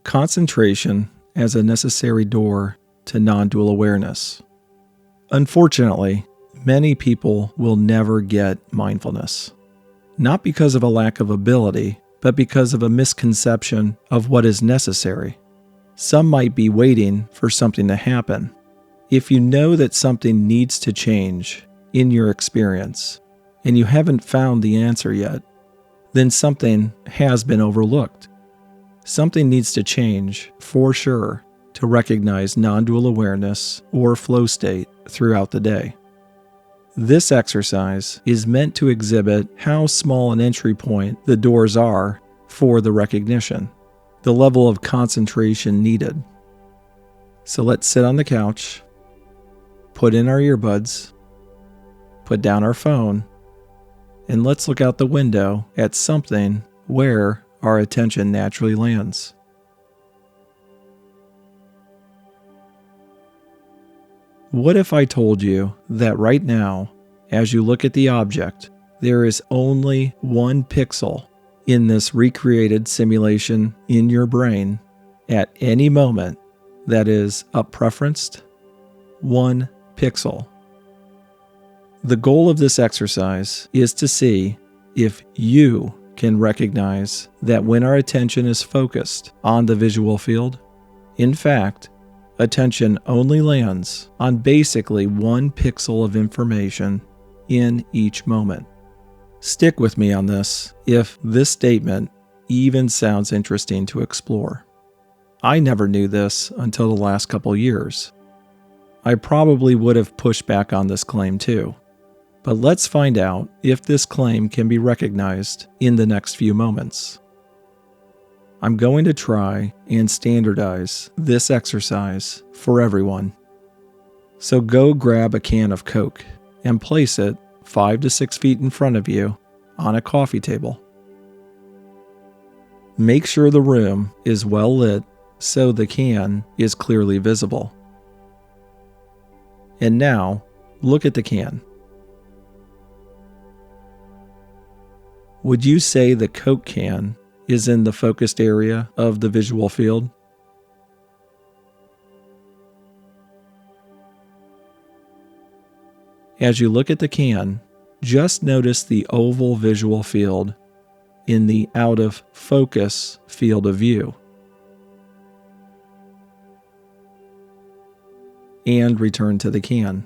Concentration as a necessary door to non-dual awareness. Unfortunately, many people will never get mindfulness. Not because of a lack of ability, but because of a misconception of what is necessary. Some might be waiting for something to happen. If you know that something needs to change in your experience, and you haven't found the answer yet, then something has been overlooked. Something needs to change, for sure, to recognize non-dual awareness or flow state throughout the day. This exercise is meant to exhibit how small an entry point the doors are for the recognition, the level of concentration needed. So let's sit on the couch, put in our earbuds, put down our phone, and let's look out the window at something where our attention naturally lands. What if I told you that right now, as you look at the object, there is only one pixel in this recreated simulation in your brain at any moment that is up-preferenced? 1 pixel. The goal of this exercise is to see if you can recognize that when our attention is focused on the visual field, in fact, attention only lands on basically 1 pixel of information in each moment. Stick with me on this if this statement even sounds interesting to explore. I never knew this until the last couple years. I probably would have pushed back on this claim too. But let's find out if this claim can be recognized in the next few moments. I'm going to try and standardize this exercise for everyone. So go grab a can of Coke and place it 5 to 6 feet in front of you on a coffee table. Make sure the room is well lit so the can is clearly visible. And now, look at the can. Would you say the Coke can is in the focused area of the visual field? As you look at the can, just notice the oval visual field in the out of focus field of view. And return to the can.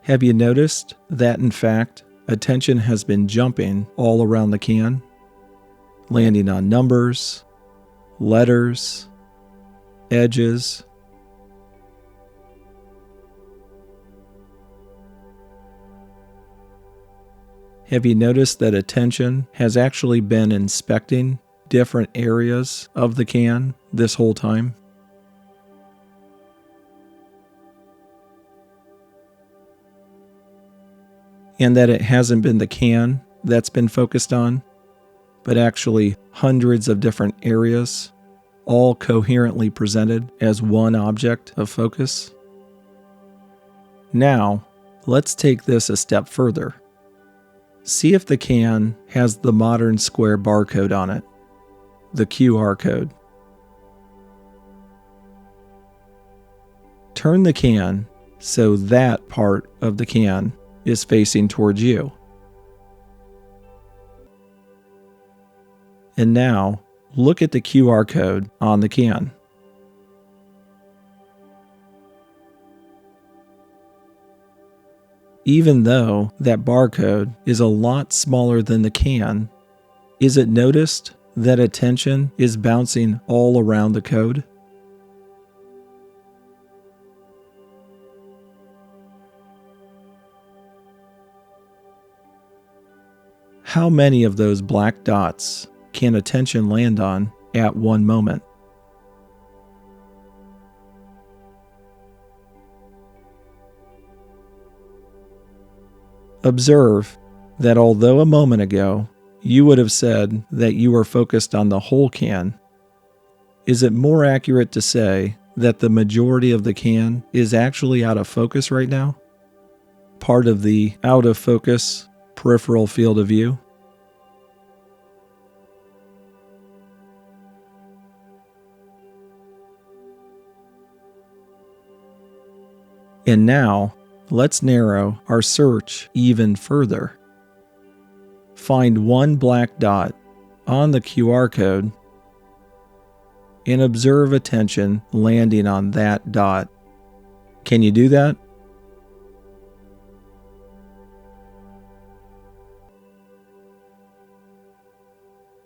Have you noticed that, in fact, attention has been jumping all around the can, landing on numbers, letters, edges? Have you noticed that attention has actually been inspecting different areas of the can this whole time? And that it hasn't been the can that's been focused on, but actually hundreds of different areas, all coherently presented as one object of focus? Now, let's take this a step further. See if the can has the modern square barcode on it, the QR code. Turn the can so that part of the can is facing towards you. And now, look at the QR code on the can. Even though that barcode is a lot smaller than the can, is it noticed that attention is bouncing all around the code? How many of those black dots can attention land on at one moment? Observe that although a moment ago you would have said that you were focused on the whole can, is it more accurate to say that the majority of the can is actually out of focus right now? Part of the out of focus peripheral field of view? And now, let's narrow our search even further. Find one black dot on the QR code and observe attention landing on that dot. Can you do that?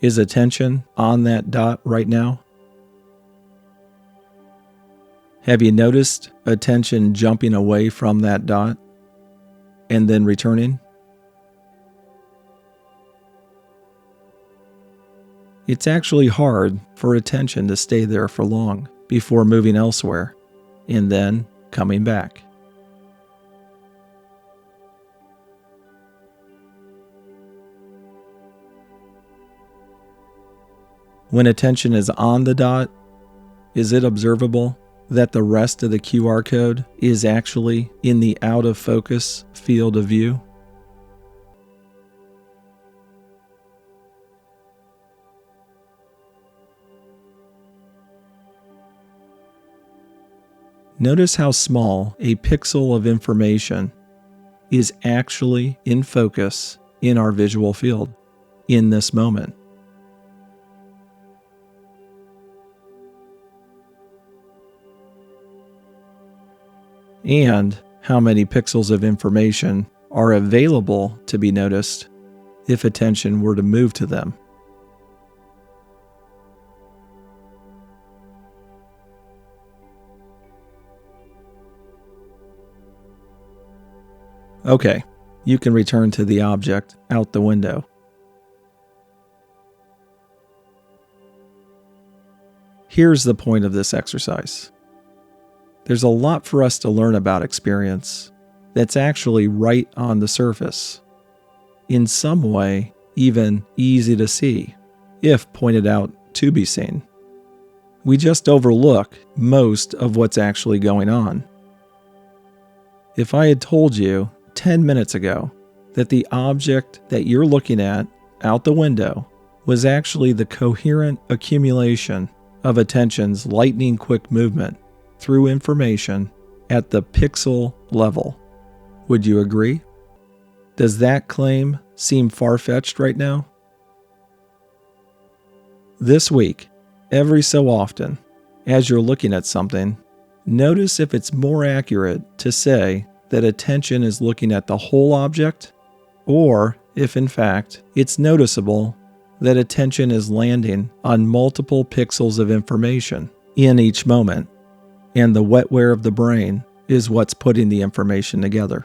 Is attention on that dot right now? Have you noticed attention jumping away from that dot and then returning? It's actually hard for attention to stay there for long before moving elsewhere and then coming back. When attention is on the dot, is it observable that the rest of the QR code is actually in the out of focus field of view? Notice how small a pixel of information is actually in focus in our visual field in this moment. And how many pixels of information are available to be noticed if attention were to move to them. Okay, you can return to the object out the window. Here's the point of this exercise. There's a lot for us to learn about experience that's actually right on the surface, in some way even easy to see, if pointed out to be seen. We just overlook most of what's actually going on. If I had told you 10 minutes ago that the object that you're looking at out the window was actually the coherent accumulation of attention's lightning-quick movement through information at the pixel level, would you agree? Does that claim seem far-fetched right now? This week, every so often, as you're looking at something, notice if it's more accurate to say that attention is looking at the whole object, or if in fact it's noticeable that attention is landing on multiple pixels of information in each moment, and the wetware of the brain is what's putting the information together.